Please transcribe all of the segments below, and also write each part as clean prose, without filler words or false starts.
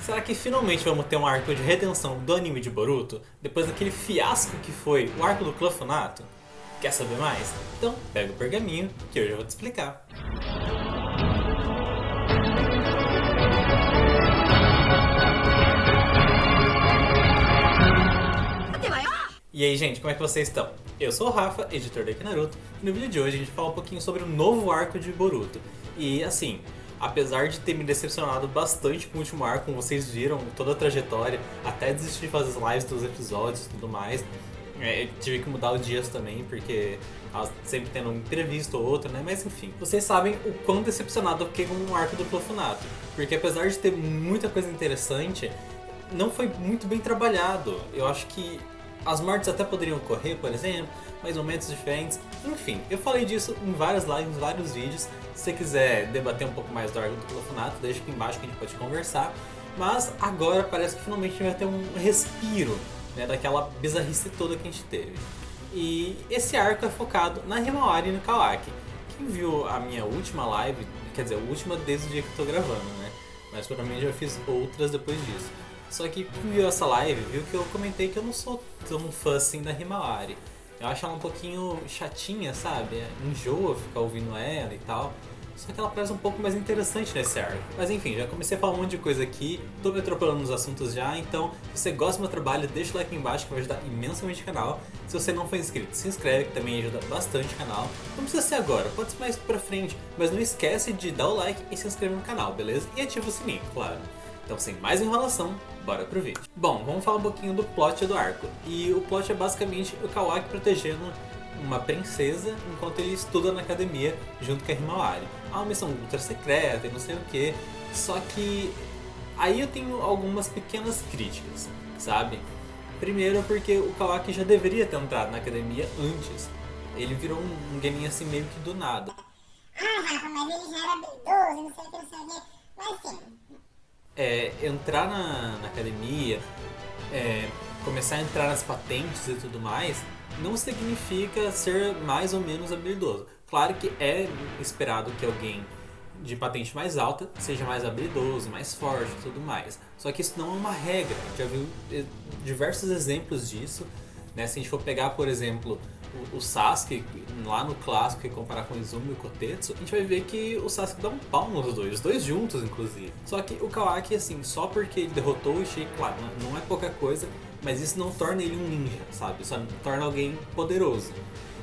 Será que finalmente vamos ter um arco de redenção do anime de Boruto, depois daquele fiasco que foi o arco do Clofonato? Quer saber mais? Então pega o pergaminho que hoje eu vou te explicar. E aí, gente, como é que vocês estão? Eu sou o Rafa, editor da Naruto, e no vídeo de hoje a gente fala um pouquinho sobre o novo arco de Boruto. E assim, apesar de ter me decepcionado bastante com o último arco, como vocês viram, toda a trajetória, até desistir de fazer as lives dos episódios e tudo mais, eu tive que mudar os dias também, porque sempre tendo um imprevisto ou outro, né? Mas enfim, vocês sabem o quão decepcionado eu fiquei com o arco do Clofonato, porque apesar de ter muita coisa interessante, não foi muito bem trabalhado. Eu acho que as mortes até poderiam ocorrer, por exemplo, mas momentos diferentes. Enfim, eu falei disso em várias lives, em vários vídeos. Se você quiser debater um pouco mais do arco do Clofonato, deixa aqui embaixo que a gente pode conversar. Mas agora parece que finalmente a gente vai ter um respiro, né, daquela bizarrice toda que a gente teve. E esse arco é focado na Himawari e no Kawaki. Quem viu a minha última live, quer dizer, a última desde o dia que eu tô gravando, né? Mas provavelmente já fiz outras depois disso. Só que quem viu essa live viu que eu comentei que eu não sou tão fã assim da Himawari. Eu acho ela um pouquinho chatinha, sabe? Enjoa ficar ouvindo ela e tal. Só que ela parece um pouco mais interessante nesse arco. Mas enfim, já comecei a falar um monte de coisa aqui, tô me atropelando nos assuntos já, então se você gosta do meu trabalho, deixa o like aqui embaixo que vai ajudar imensamente o canal. Se você não for inscrito, se inscreve que também ajuda bastante o canal. Não precisa ser agora, pode ser mais pra frente, mas não esquece de dar o like e se inscrever no canal, beleza? E ativa o sininho, claro. Então sem mais enrolação, bora pro vídeo. Bom, vamos falar um pouquinho do plot do arco. E o plot é basicamente o Kawaki protegendo uma princesa enquanto ele estuda na academia junto com a Himawari. Há uma missão ultra secreta e não sei o que. Só que aí eu tenho algumas pequenas críticas, sabe? Primeiro porque o Kawaki já deveria ter entrado na academia antes. Ele virou um genin assim meio que do nada. Ah, Rafa, mas ele já era habilidoso, não sei o que, não sei o que. Mas assim, entrar na academia, começar a entrar nas patentes e tudo mais, não significa ser mais ou menos habilidoso. Claro que é esperado que alguém de patente mais alta seja mais habilidoso, mais forte e tudo mais. Só que isso não é uma regra. A gente já viu diversos exemplos disso, né? Se a gente for pegar, por exemplo, o Sasuke lá no clássico e comparar com o Izumi e o Kotetsu, a gente vai ver que o Sasuke dá um pau nos dois, os dois juntos inclusive. Só que o Kawaki, assim, só porque ele derrotou o Ishii, claro, não é pouca coisa, mas isso não torna ele um ninja, sabe? Só torna alguém poderoso.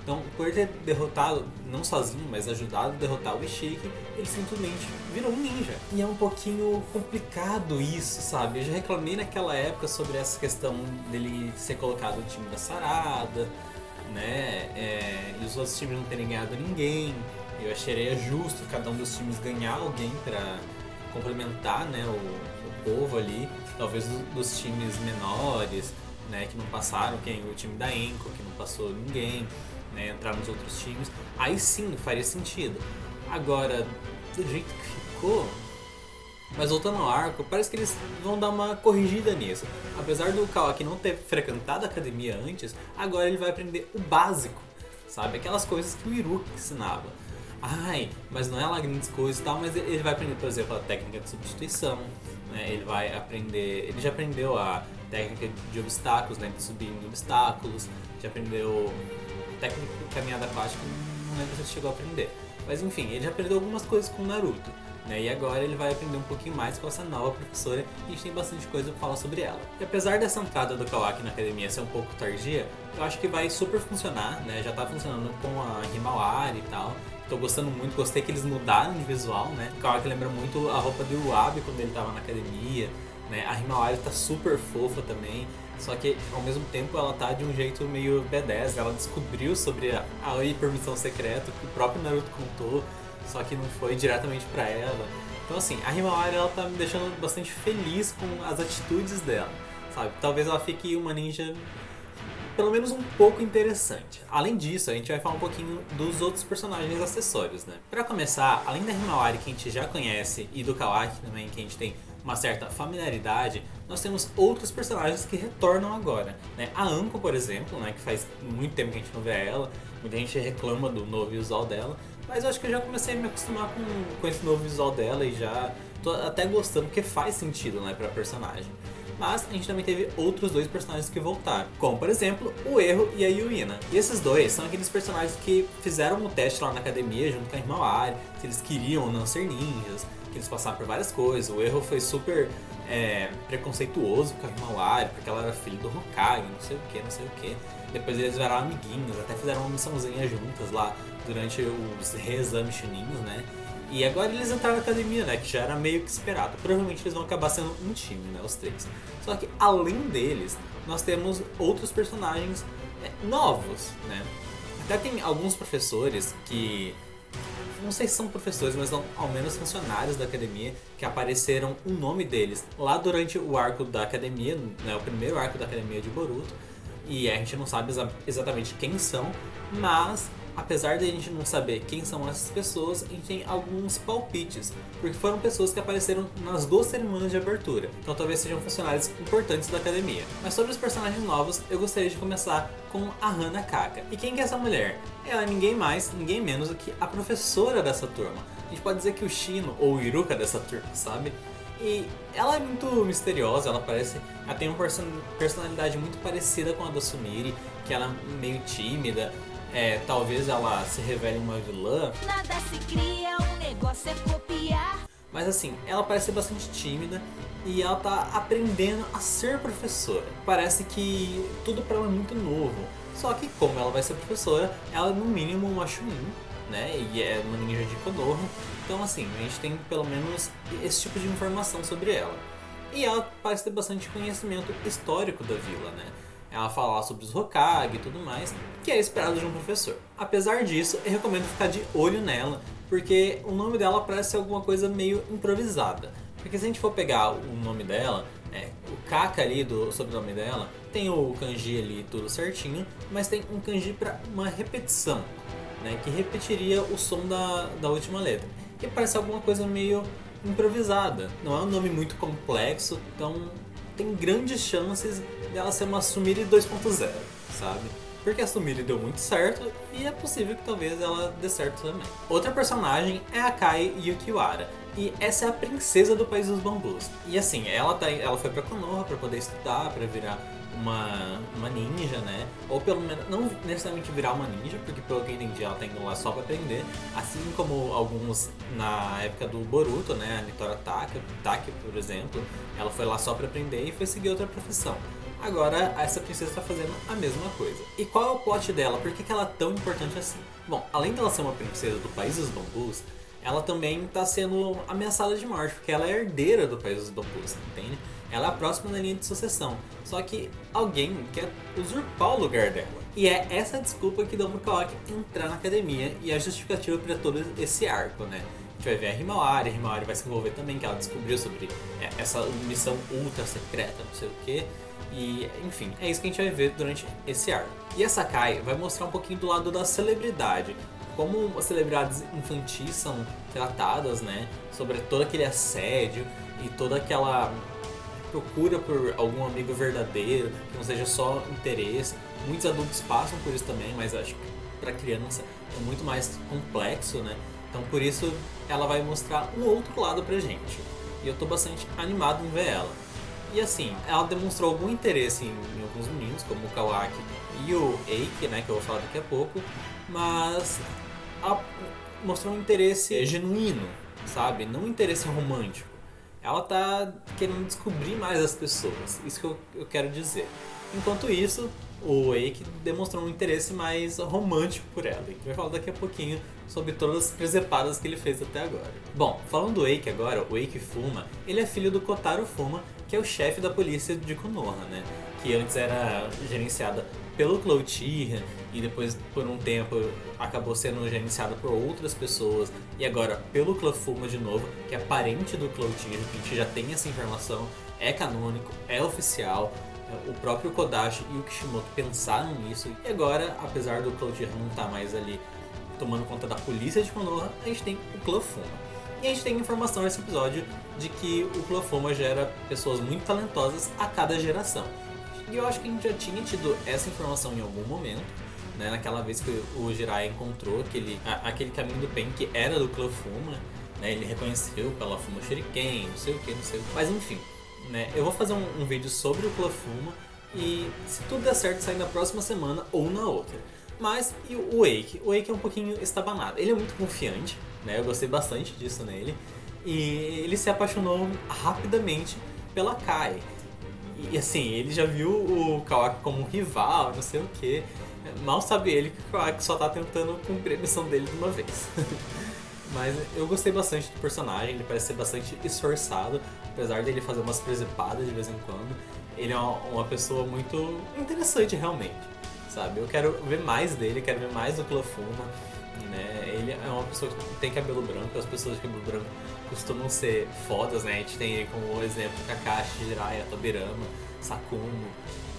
Então, por ter derrotado, não sozinho, mas ajudado a derrotar o Ishiki, ele simplesmente virou um ninja. E é um pouquinho complicado isso, sabe? Eu já reclamei naquela época sobre essa questão dele ser colocado no time da Sarada, né? E os outros times não terem ganhado ninguém. Eu acharia justo cada um dos times ganhar alguém para complementar, né, o povo ali. Talvez dos times menores, né, que não passaram, que o time da Enco, que não passou ninguém, né, entrar nos outros times. Aí sim faria sentido. Agora, do jeito que ficou. Mas voltando ao arco, parece que eles vão dar uma corrigida nisso. Apesar do Kawaki não ter frequentado a academia antes, agora ele vai aprender o básico, sabe? Aquelas coisas que o Iruka ensinava. Ai, mas não é lá grandes coisas e tal, mas ele vai aprender, por exemplo, a técnica de substituição, né? Ele vai aprender, ele já aprendeu a técnica de obstáculos, né? De subir em obstáculos, já aprendeu técnica de caminhada aquática, não lembro se ele chegou a aprender. Mas enfim, ele já aprendeu algumas coisas com o Naruto. Né? E agora ele vai aprender um pouquinho mais com essa nova professora e a gente tem bastante coisa pra falar sobre ela. E apesar dessa entrada do Kawaki na academia ser um pouco tardia, eu acho que vai super funcionar, né? Já tá funcionando com a Himawari e tal. Tô gostando muito, gostei que eles mudaram de visual, né? O Kawaki lembra muito a roupa do Iwabi quando ele tava na academia, né? A Himawari tá super fofa também, só que ao mesmo tempo ela tá de um jeito meio B10, ela descobriu sobre a hipermissão secreta que o próprio Naruto contou, só que não foi diretamente pra ela. Então assim, a Himawari ela tá me deixando bastante feliz com as atitudes dela, sabe? Talvez ela fique uma ninja pelo menos um pouco interessante. Além disso, a gente vai falar um pouquinho dos outros personagens acessórios, né? Pra começar, além da Himawari que a gente já conhece e do Kawaki também que a gente tem uma certa familiaridade, nós temos outros personagens que retornam agora, né? A Anko, por exemplo, né, que faz muito tempo que a gente não vê ela, muita gente reclama do novo visual dela, mas eu acho que eu já comecei a me acostumar com esse novo visual dela e já tô até gostando porque faz sentido, né, pra personagem. Mas a gente também teve outros 2 personagens que voltaram, como por exemplo o Erro e a Yuina. E esses 2 são aqueles personagens que fizeram um teste lá na academia junto com a Himawari, se eles queriam ou não ser ninjas, que eles passaram por várias coisas. O Erro foi super preconceituoso com a Himawari, porque ela era filha do Hokage, não sei o que. Depois eles viraram amiguinhos, até fizeram uma missãozinha juntas lá durante os reexames chunins, né? E agora eles entraram na academia, né? Que já era meio que esperado. Provavelmente eles vão acabar sendo um time, né? Os 3. Só que além deles, nós temos outros personagens novos, né? Até tem alguns professores que... não sei se são professores, mas são ao menos funcionários da academia que apareceram o nome deles lá durante o arco da academia, né? O primeiro arco da academia de Boruto. E a gente não sabe exatamente quem são, mas... apesar de a gente não saber quem são essas pessoas, a gente tem alguns palpites, porque foram pessoas que apareceram nas 2 cerimônias de abertura, então talvez sejam funcionários importantes da academia. Mas sobre os personagens novos, eu gostaria de começar com a Hanakaka. E quem que é essa mulher? Ela é ninguém mais, ninguém menos do que a professora dessa turma. A gente pode dizer que o Shino ou o Iruka dessa turma, sabe? E ela é muito misteriosa, ela tem uma personalidade muito parecida com a da Sumire, que ela é meio tímida. Talvez ela se revele uma vilã. Nada se cria, um negócio é copiar. Mas assim, ela parece ser bastante tímida e ela tá aprendendo a ser professora. Parece que tudo pra ela é muito novo. Só que como ela vai ser professora, ela é no mínimo uma Chunin, né? E é uma ninja de Konoha. Então assim, a gente tem pelo menos esse tipo de informação sobre ela. E ela parece ter bastante conhecimento histórico da vila, né? Ela fala sobre os Hokage e tudo mais, que é esperado de um professor. Apesar disso, eu recomendo ficar de olho nela, porque o nome dela parece ser alguma coisa meio improvisada. Porque se a gente for pegar o nome dela, o Kaka ali do sobrenome dela, tem o kanji ali tudo certinho, mas tem um kanji para uma repetição, né, que repetiria o som da última letra. E parece alguma coisa meio improvisada. Não é um nome muito complexo, então tem grandes chances dela ser uma Sumire 2.0, sabe? Porque a Sumire deu muito certo e é possível que talvez ela dê certo também. Outra personagem é a Kai Yukiwara. E essa é a princesa do País dos Bambus. E assim, ela foi pra Konoha pra poder estudar, pra virar uma ninja, né? Ou pelo menos, não necessariamente virar uma ninja, porque pelo que eu entendi ela tá indo lá só pra aprender. Assim como alguns na época do Boruto, né? A Nitora Taki, por exemplo, ela foi lá só pra aprender e foi seguir outra profissão. Agora, essa princesa está fazendo a mesma coisa. E qual é o plot dela? Por que ela é tão importante assim? Bom, além dela ser uma princesa do País dos Bambus, ela também está sendo ameaçada de morte, porque ela é herdeira do País dos Bambus, entende? Ela é a próxima na linha de sucessão. Só que alguém quer usurpar o lugar dela. E é essa desculpa que dá pro Kawaki entrar na academia e a justificativa para todo esse arco, né? A gente vai ver a Himawari vai se envolver também, que ela descobriu sobre essa missão ultra secreta, não sei o que. E, enfim, é isso que a gente vai ver durante esse arco. E a Sakai vai mostrar um pouquinho do lado da celebridade, como as celebridades infantis são tratadas, né? Sobre todo aquele assédio e toda aquela procura por algum amigo verdadeiro, que não seja só interesse. Muitos adultos passam por isso também, mas acho que para criança é muito mais complexo, né? Então por isso ela vai mostrar um outro lado pra gente. E eu tô bastante animado em ver ela. E assim, ela demonstrou algum interesse em alguns meninos, como o Kawaki e o Eiki, né, que eu vou falar daqui a pouco, mas ela mostrou um interesse genuíno, sabe? Não um interesse romântico. Ela tá querendo descobrir mais as pessoas, isso que eu quero dizer. Enquanto isso, o Eiki demonstrou um interesse mais romântico por ela. A gente vai falar daqui a pouquinho sobre todas as presepadas que ele fez até agora. Bom, falando do Eiki agora, o Eiki Fuma, ele é filho do Kotaro Fuma, que é o chefe da polícia de Konoha, né? Que antes era gerenciada pelo Cloutira e depois por um tempo acabou sendo gerenciada por outras pessoas e agora pelo Clofuma de novo, que é parente do Cloutira, que a gente já tem essa informação, é canônico, é oficial. O próprio Kodashi e o Kishimoto pensaram nisso e agora, apesar do Cloutira não estar mais ali tomando conta da polícia de Konoha, a gente tem o Clofuma. E a gente tem informação nesse episódio de que o Clofuma gera pessoas muito talentosas a cada geração. E eu acho que a gente já tinha tido essa informação em algum momento, né? Naquela vez que o Jiraiya encontrou aquele caminho do Pen que era do Clofuma. né? Ele reconheceu pela Fuma Shuriken, não sei o que, não sei o que. Mas enfim, né? Eu vou fazer um vídeo sobre o Clofuma e se tudo der certo sair na próxima semana ou na outra. Mas e o Wake? O Wake é um pouquinho estabanado. Ele é muito confiante, né? Eu gostei bastante disso nele. E ele se apaixonou rapidamente pela Kai. E assim, ele já viu o Kawaki como um rival, não sei o que. Mal sabe ele que o Kawaki só tá tentando cumprir a missão dele de uma vez. Mas eu gostei bastante do personagem, ele parece ser bastante esforçado, apesar dele fazer umas presepadas de vez em quando. Ele é uma pessoa muito interessante realmente, sabe? Eu quero ver mais dele, quero ver mais do Clofuma, né? Ele é uma pessoa que tem cabelo branco, as pessoas de cabelo branco costumam ser fodas, né? A gente tem aí como exemplo Kakashi, Jiraiya, Tobirama, Sakumo.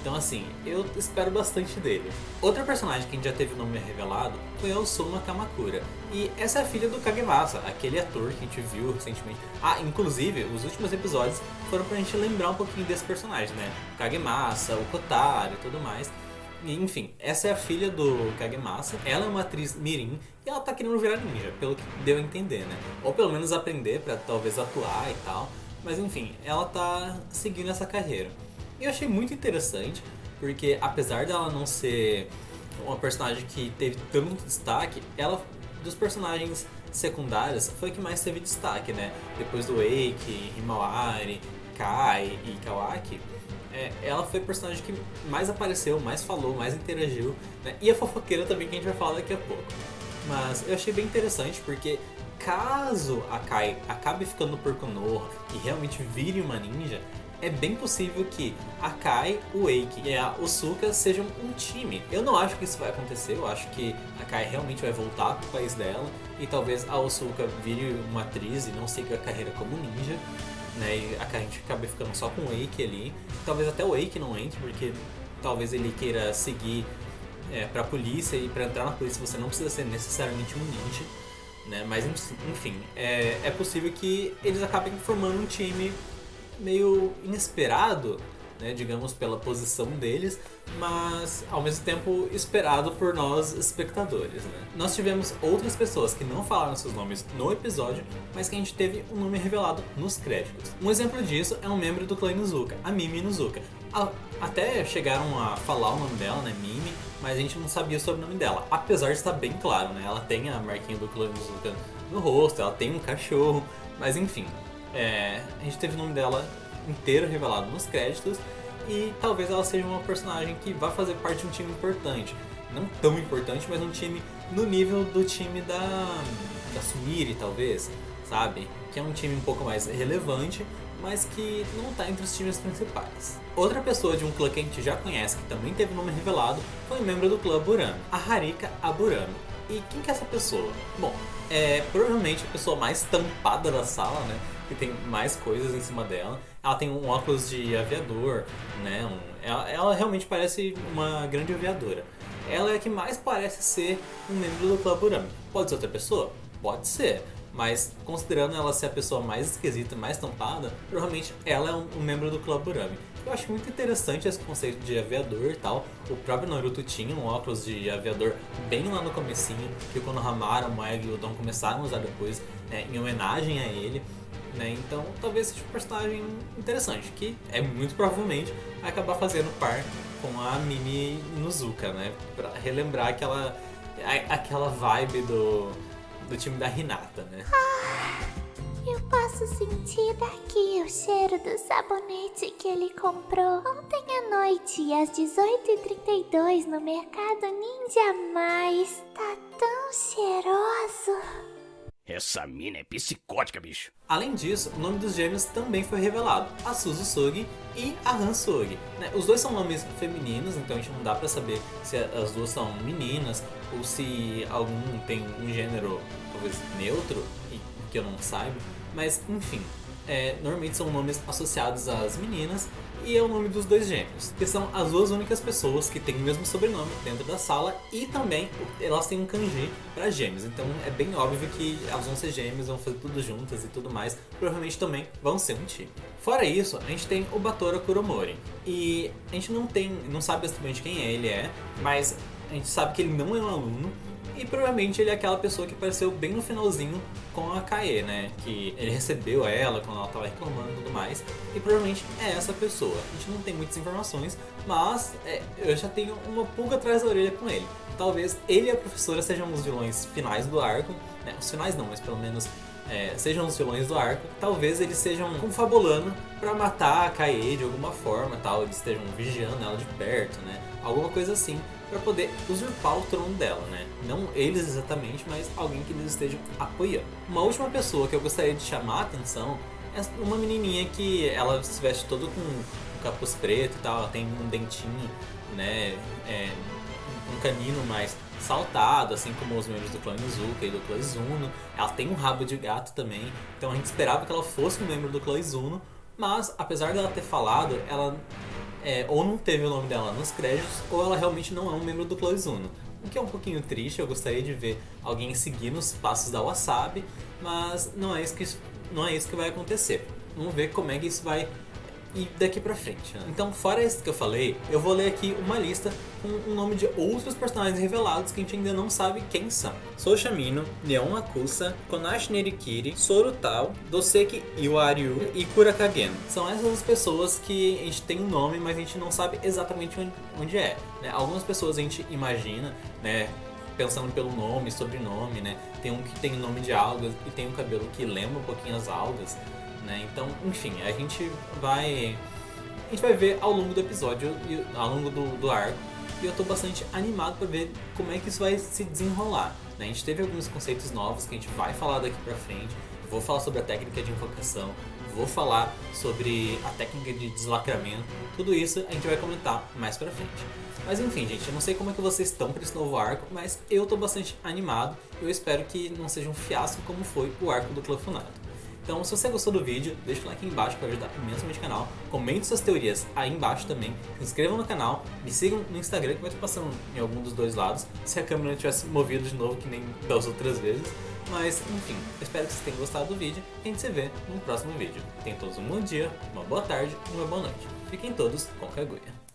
Então assim, eu espero bastante dele. Outra personagem que a gente já teve o nome revelado foi a Osuna Kamakura. E essa é a filha do Kagemasa, aquele ator que a gente viu recentemente. Ah, inclusive, os últimos episódios foram pra gente lembrar um pouquinho desse personagem, né? O Kagemasa, o Kotaro e tudo mais. E, enfim, essa é a filha do Kagemasa. Ela é uma atriz mirim e ela tá querendo virar ninja, pelo que deu a entender, né? Ou pelo menos aprender pra talvez atuar e tal. Mas enfim, ela tá seguindo essa carreira. E eu achei muito interessante, porque apesar dela não ser uma personagem que teve tanto destaque, ela, dos personagens secundários, foi a que mais teve destaque, né? Depois do Eiki, Himawari, Kai e Kawaki, ela foi a personagem que mais apareceu, mais falou, mais interagiu, né? E a fofoqueira também, que a gente vai falar daqui a pouco. Mas eu achei bem interessante, porque caso a Kai acabe ficando por Konoha e realmente vire uma ninja, é bem possível que a Kai, o Eiki e a Osuka sejam um time. Eu não acho que isso vai acontecer, eu acho que a Kai realmente vai voltar pro país dela e talvez a Osuka vire uma atriz e não siga a carreira como ninja, né? E a Kai acabe ficando só com o Eiki ali. Talvez até o Eiki não entre, porque talvez ele queira seguir pra polícia, e pra entrar na polícia você não precisa ser necessariamente um ninja, né? Mas enfim, é possível que eles acabem formando um time meio inesperado, né, digamos, pela posição deles, mas ao mesmo tempo esperado por nós espectadores, né? Nós tivemos outras pessoas que não falaram seus nomes no episódio, mas que a gente teve um nome revelado nos créditos. Um exemplo disso é um membro do clã Inuzuka, a Mimi Inuzuka. Até chegaram a falar o nome dela, né, Mimi, mas a gente não sabia sobre o nome dela, apesar de estar bem claro, né? Ela tem a marquinha do clã Inuzuka no rosto, ela tem um cachorro, mas enfim. A gente teve o nome dela inteiro revelado nos créditos e talvez ela seja uma personagem que vai fazer parte de um time importante. Não tão importante, mas um time no nível do time da Sumire, talvez, sabe? Que é um time um pouco mais relevante, mas que não está entre os times principais. Outra pessoa de um clã que a gente já conhece, que também teve o nome revelado, foi um membro do clã Burami, a Harika Aburami. E quem que é essa pessoa? Bom, provavelmente a pessoa mais tampada da sala, né? Que tem mais coisas em cima dela. Ela tem um óculos de aviador, né? Ela realmente parece uma grande aviadora. Ela é a que mais parece ser um membro do clã Burami. Pode ser outra pessoa? Pode ser. Mas considerando ela ser a pessoa mais esquisita, mais tampada, provavelmente ela é um membro do clã Burami. Eu acho muito interessante esse conceito de aviador e tal. O próprio Naruto tinha um óculos de aviador bem lá no comecinho, que quando o Hamaru, o Moegi e o Don começaram a usar depois, né, em homenagem a ele. Né? Então talvez seja um personagem interessante, que muito provavelmente vai acabar fazendo par com a Mimi Inuzuka, né? Pra relembrar aquela vibe do time da Hinata, né? Eu posso sentir daqui o cheiro do sabonete que ele comprou ontem à noite, às 18h32, no mercado Ninja Mais. Tá tão cheiroso. Essa mina é psicótica, bicho. Além disso, o nome dos gêmeos também foi revelado, a Suzu Sugi e a Han Sugi, né? Os dois são nomes femininos, então a gente não dá pra saber se as duas são meninas ou se algum tem um gênero talvez neutro, que eu não saiba, mas enfim, normalmente são nomes associados às meninas e é o nome dos dois gêmeos, que são as duas únicas pessoas que têm o mesmo sobrenome dentro da sala, e também elas têm um kanji para gêmeos, então é bem óbvio que elas vão ser gêmeos, vão fazer tudo juntas e tudo mais, provavelmente também vão ser um time. Fora isso, a gente tem o Batora Kuromori, e a gente não sabe exatamente quem ele é, mas a gente sabe que ele não é um aluno, E provavelmente ele é aquela pessoa que apareceu bem no finalzinho com a Kae, né? Que ele recebeu ela quando ela tava reclamando e tudo mais. E provavelmente é essa pessoa. A gente não tem muitas informações, mas eu já tenho uma pulga atrás da orelha com ele. Talvez ele e a professora sejam os vilões finais do arco. Né? Os finais não, mas pelo menos sejam os vilões do arco. Talvez eles estejam confabulando pra matar a Kae de alguma forma, tal. Eles estejam vigiando ela de perto, né? Alguma coisa assim, para poder usurpar o trono dela, né? Não eles exatamente, mas alguém que eles estejam apoiando. Uma última pessoa que eu gostaria de chamar a atenção é uma menininha que ela se veste todo com um capuz preto e tal, ela tem um dentinho, né? Um canino mais saltado, assim como os membros do clã Izuka e do clã Izuno. Ela tem um rabo de gato também, então a gente esperava que ela fosse um membro do clã Izuno, mas apesar dela ter falado, ela ou não teve o nome dela nos créditos, ou ela realmente não é um membro do clã Izuno. O que é um pouquinho triste, eu gostaria de ver alguém seguir nos passos da Wasabi, mas não é isso que vai acontecer. Vamos ver como é que isso vai ir daqui pra frente, né? Então, fora isso que eu falei, eu vou ler aqui uma lista com o nome de outros personagens revelados que a gente ainda não sabe quem são. Soushamino, Neon Akusa, Konashi Nerikiri, Sorutao, Doseki Iwaryu e Kurakagen. São essas as pessoas que a gente tem um nome, mas a gente não sabe exatamente onde é, né? Algumas pessoas a gente imagina, né, pensando pelo nome, sobrenome, né? Tem um que tem nome de algas e tem um cabelo que lembra um pouquinho as algas, né? Então, enfim, a gente vai ver ao longo do episódio, ao longo do arco, e eu tô bastante animado pra ver como é que isso vai se desenrolar, né? A gente teve alguns conceitos novos que a gente vai falar daqui pra frente. Vou falar sobre a técnica de invocação, vou falar sobre a técnica de deslacramento, tudo isso a gente vai comentar mais pra frente. Mas enfim, gente, eu não sei como é que vocês estão para esse novo arco, mas eu tô bastante animado. Eu espero que não seja um fiasco como foi o arco do Clã Funato. Então, se você gostou do vídeo, deixa o like aí embaixo para ajudar imensamente o canal. Comente suas teorias aí embaixo também. Se inscrevam no canal, me sigam no Instagram que vai estar passando em algum dos dois lados. Se a câmera não tivesse movido de novo que nem das outras vezes. Mas, enfim, eu espero que vocês tenham gostado do vídeo e a gente se vê no próximo vídeo. Tenham todos um bom dia, uma boa tarde e uma boa noite. Fiquem todos com Kaguya.